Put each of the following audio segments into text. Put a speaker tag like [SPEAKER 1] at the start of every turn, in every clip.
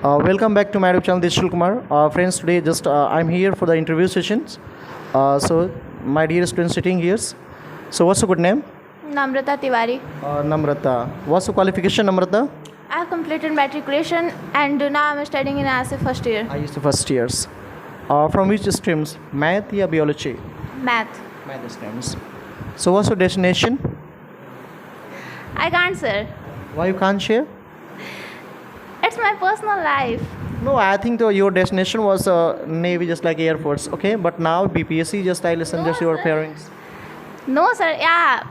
[SPEAKER 1] Welcome back to my YouTube channel. This is Shil Kumar. Friends, today just I'm here for the interview sessions. So my dear student sitting here. So what's your good name?
[SPEAKER 2] Namrata Tiwari.
[SPEAKER 1] Namrata. What's your qualification, Namrata?
[SPEAKER 2] I have completed matriculation and now I'm studying in ISA first year.
[SPEAKER 1] I used to first years. From which streams? Math or biology?
[SPEAKER 2] Math.
[SPEAKER 1] Math streams. So what's your destination?
[SPEAKER 2] I can't, sir.
[SPEAKER 1] Why you can't share?
[SPEAKER 2] It's my personal life.
[SPEAKER 1] No, I think your destination was Navy, just like Air Force. Okay, but now BPSC, just I listen
[SPEAKER 2] No,
[SPEAKER 1] just your
[SPEAKER 2] sir.
[SPEAKER 1] parents.
[SPEAKER 2] No, sir. Yeah.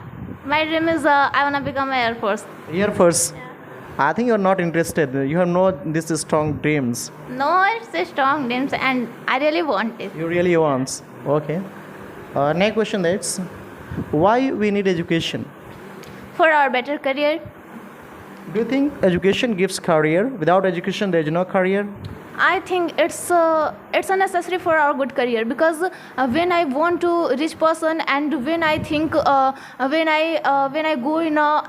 [SPEAKER 2] My dream is I want to become an Air Force.
[SPEAKER 1] Air Force. I think you're not interested. You have no this strong dreams.
[SPEAKER 2] No, it's a strong dream and I really want it.
[SPEAKER 1] You really want. Okay. Next question that's why we need education.
[SPEAKER 2] For our better career.
[SPEAKER 1] Do you think education gives career? Without education, there is no career.
[SPEAKER 2] I think it's a necessary for our good career because when I want to reach person and when I think when I go in a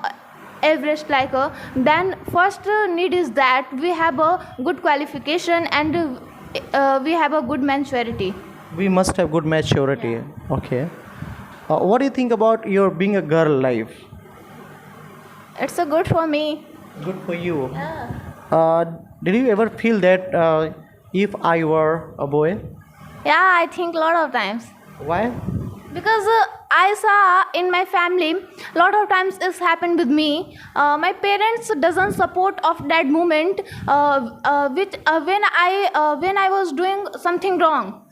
[SPEAKER 2] Everest like then first need is that we have a good qualification and we have a good maturity.
[SPEAKER 1] We must have good maturity.
[SPEAKER 2] Yeah.
[SPEAKER 1] Okay. What do you think about your being a girl life?
[SPEAKER 2] It's a good for me.
[SPEAKER 1] Good for you.
[SPEAKER 2] Yeah.
[SPEAKER 1] Did you ever feel that if I were a boy?
[SPEAKER 2] Yeah, I think a lot of times.
[SPEAKER 1] Why?
[SPEAKER 2] Because I saw in my family lot of times it's happened with me. My parents doesn't support of that moment which when I was doing something wrong.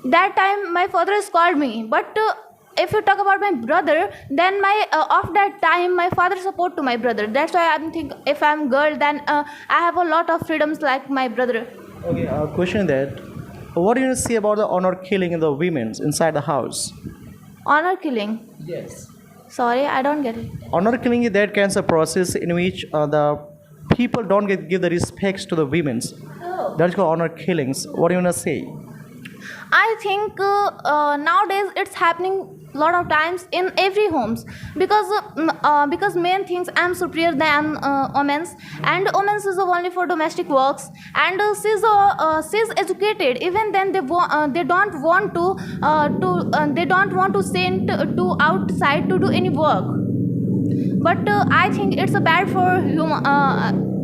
[SPEAKER 2] That time my father scolded me, but if you talk about my brother, then my of that time my father support to my brother. That's why I'm think if I'm girl, then I have a lot of freedoms like my brother.
[SPEAKER 1] Okay. Question that. What do you say about the honor killing in the women's inside the house?
[SPEAKER 2] Honor killing.
[SPEAKER 1] Yes.
[SPEAKER 2] Sorry, I don't get it.
[SPEAKER 1] Honor killing is that kind of process in which the people don't give the respects to the women's.
[SPEAKER 2] Oh.
[SPEAKER 1] That's called honor killings. What do you wanna say?
[SPEAKER 2] I think nowadays it's happening a lot of times in every homes because men thinks I'm superior than women's and women's is only for domestic works and she's educated even then they don't want to send to outside to do any work, but I think it's a bad for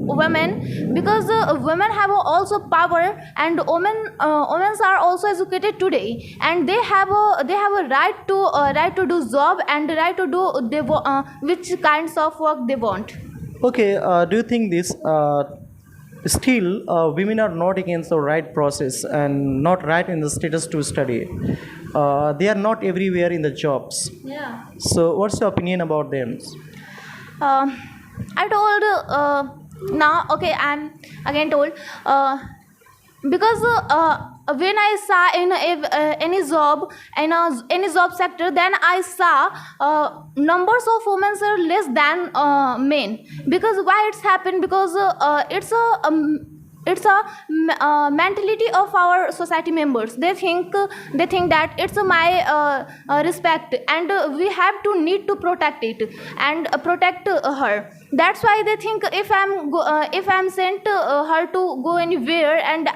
[SPEAKER 2] women because women have also power and women are also educated today and they have a right to do job and right to do which kinds of work they want.
[SPEAKER 1] Okay. Do you think this still women are not against the right process and not right in the status to study? They are not everywhere in the jobs.
[SPEAKER 2] Yeah.
[SPEAKER 1] So what's your opinion about them?
[SPEAKER 2] I told now okay I'm again told because when I saw in any job in any job sector, then I saw numbers of women are less than men. Because why it's happened? Because it's a mentality of our society members. They think that it's my respect and we have to need to protect it and protect her. That's why they think if I'm sent her to go anywhere and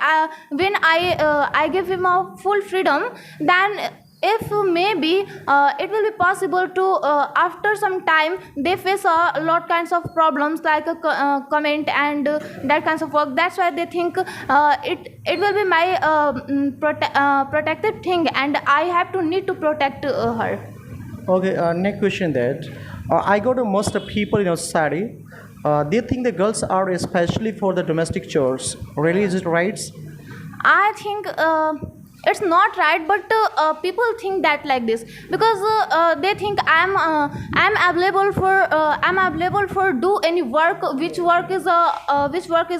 [SPEAKER 2] when I give him a full freedom, then if maybe it will be possible to after some time they face a lot kinds of problems like a comment and that kinds of work. That's why they think it will be my protected thing and I have to need to protect her.
[SPEAKER 1] Okay. Next question that I go to most of people in our society. They think the girls are especially for the domestic chores. Really, is it right?
[SPEAKER 2] I think it's not right, but people think that like this because they think I'm available for do any work which work is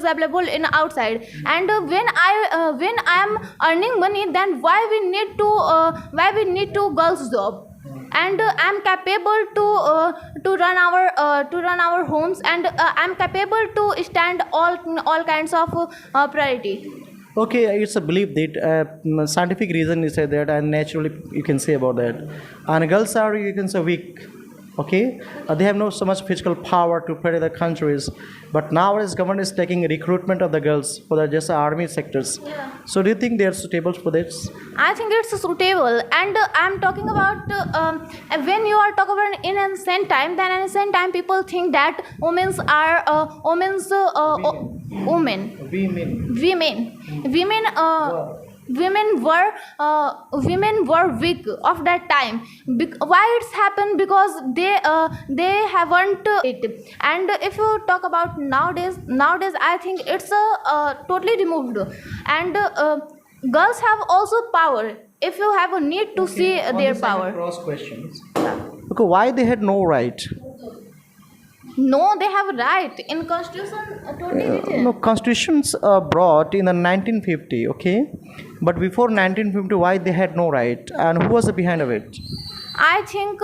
[SPEAKER 2] available in outside, and when I am earning money, then why we need to girls job, and I'm capable to run our homes, and I'm capable to stand all kinds of priority.
[SPEAKER 1] Okay, it's a belief that scientific reason you say that, and naturally you can say about that. And girls are, you can say, weak. Okay, they have no so much physical power to protect the countries, but nowadays government is taking recruitment of the girls for the just army sectors.
[SPEAKER 2] Yeah.
[SPEAKER 1] So do you think they are suitable for this?
[SPEAKER 2] I think it's suitable, and I'm talking about when you are talking about in ancient time. Then in ancient time, people think that women's are women, women women were weak of that time. Why it's happened? Because they haven't it. And if you talk about nowadays I think it's totally removed. And girls have also power if you have a need to see
[SPEAKER 1] On
[SPEAKER 2] their
[SPEAKER 1] this, I have
[SPEAKER 2] power.
[SPEAKER 1] cross questions. Okay, why they had no right?
[SPEAKER 2] No, they have right in constitution, totally written.
[SPEAKER 1] No, constitutions brought in the 1950. Okay, but before 1950, why they had no right, and who was behind of it?
[SPEAKER 2] I think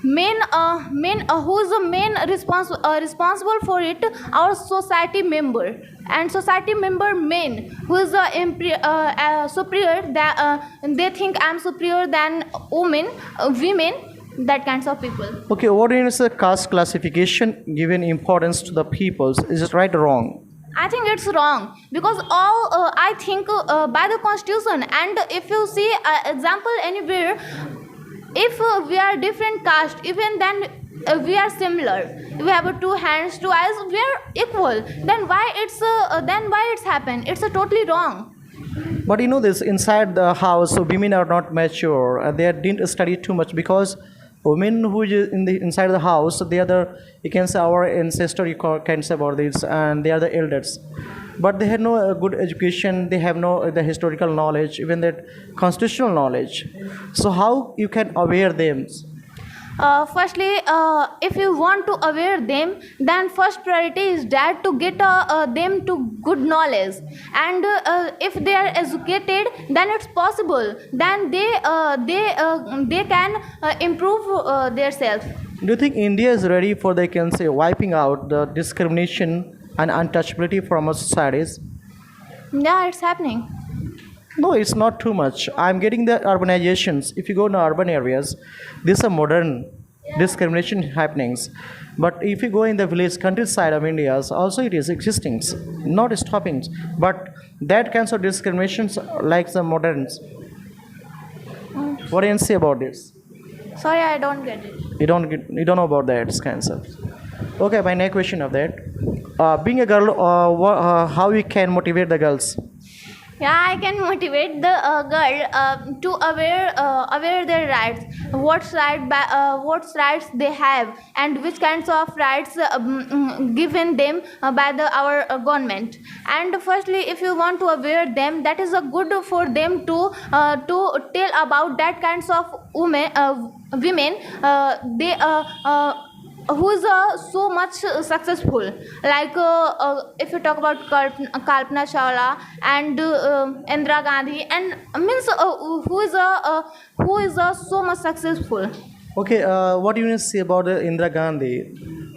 [SPEAKER 2] who is the main responsible for it, our society member, and society member men who is the superior that they think I'm superior than women, that kinds of people.
[SPEAKER 1] Okay, what is the caste classification given importance to the peoples? Is it right or wrong?
[SPEAKER 2] I think it's wrong because all I think by the constitution, and if you see example anywhere, if we are different caste, even then we are similar. We have two hands, two eyes. We are equal. Then why it's happened? It's totally wrong.
[SPEAKER 1] But you know this inside the house, so women are not mature. They didn't study too much because women who is in the inside the house, they are the, you can say, our ancestor. Can say about this, and they are the elders. But they had no good education. They have no the historical knowledge, even that constitutional knowledge. So how you can aware them?
[SPEAKER 2] Firstly, if you want to aware them, then first priority is that to get them to good knowledge. And if they are educated, then it's possible. Then they can improve their self.
[SPEAKER 1] Do you think India is ready for, they can say, wiping out the discrimination and untouchability from our societies?
[SPEAKER 2] Yeah, it's happening.
[SPEAKER 1] No, it's not too much. I'm getting the urbanizations. If you go to urban areas, these are modern discrimination happenings. But if you go in the village countryside of India, also it is existing, not stopping. But that kinds of discriminations like the moderns. What do you say about this?
[SPEAKER 2] Sorry, I don't get it.
[SPEAKER 1] You don't know about that kinds of. Okay, my next question of that. Being a girl, how we can motivate the girls?
[SPEAKER 2] Yeah, I can motivate the girl to aware their rights, what rights they have, and which kinds of rights given them by our government. And firstly, if you want to aware them, that is a good for them to tell about that kinds of women they who is so much successful, like if you talk about Kalpana Chawla and Indira Gandhi, and means who is so much successful.
[SPEAKER 1] Okay, what do you say about Indira Gandhi,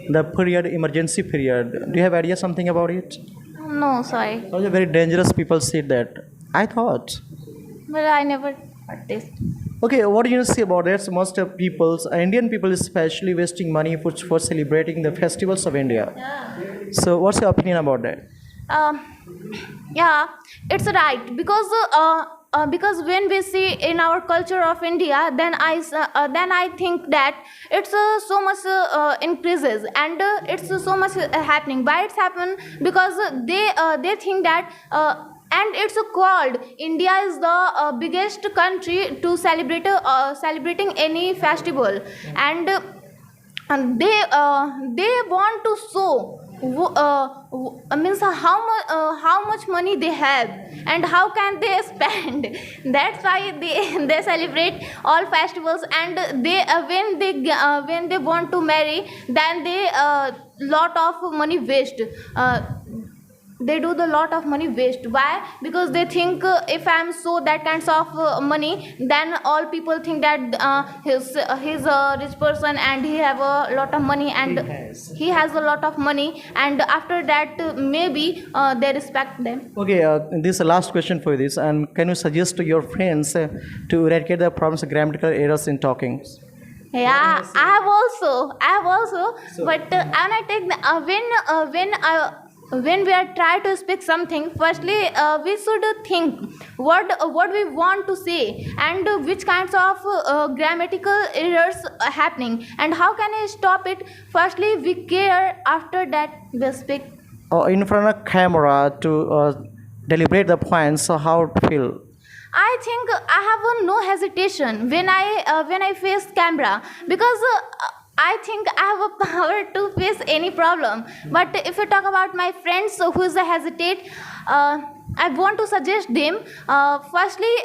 [SPEAKER 1] the period, emergency period? Do you have idea something about it?
[SPEAKER 2] No, sorry,
[SPEAKER 1] Those are very dangerous people said that. I thought.
[SPEAKER 2] but I never heard this.
[SPEAKER 1] Okay, what do you say about that? So most of people's, Indian people especially, wasting money for celebrating the festivals of India.
[SPEAKER 2] Yeah.
[SPEAKER 1] So what's your opinion about that?
[SPEAKER 2] Yeah, it's right because when we see in our culture of India, then I think that it's so much increases, and it's so much happening. Why it's happened? Because they think that. And it's called India is the biggest country to celebrating any festival, and they want to show means how much money they have and how can they spend. That's why they celebrate all festivals, and they when they want to marry, then they lot of money waste. They do the lot of money waste. Why? Because they think if I'm so that kinds of money, then all people think that he's a rich person and he have a lot of money, and he has a lot of money, and after that maybe they respect them.
[SPEAKER 1] Okay, this is the last question for this. And can you suggest to your friends to eradicate the problems of grammatical errors in talking?
[SPEAKER 2] Yeah, I have also, but when I take the, when we are try to speak something, firstly we should think what we want to say, and which kinds of grammatical errors are happening, and how can I stop it. Firstly we care, after that we speak.
[SPEAKER 1] In front of camera to deliberate the points, so how to feel?
[SPEAKER 2] I think I have no hesitation when I face camera, because I think I have a power to face any problem. But if you talk about my friends who is a hesitate, I want to suggest them. Firstly,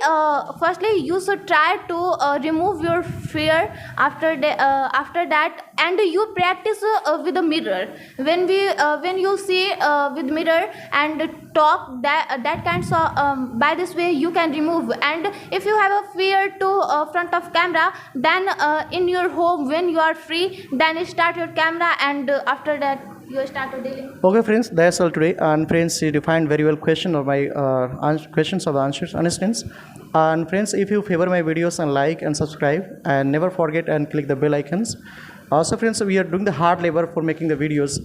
[SPEAKER 2] you should try to remove your fear after that, and you practice with the mirror. When you see with mirror and talk, that kinds of by this way you can remove. And if you have a fear to front of camera, then in your home when you are free, then start your camera, and after that you start dealing.
[SPEAKER 1] Okay, friends, that's all today. And friends, you defined very well question of my questions of the answers, understands. And friends, if you favor my videos and like and subscribe, and never forget and click the bell icons. Also, friends, we are doing the hard labor for making the videos,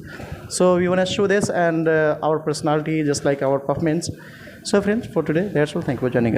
[SPEAKER 1] so we want to show this and our personality, just like our performance. So, friends, for today, that's all. Thank you for joining us.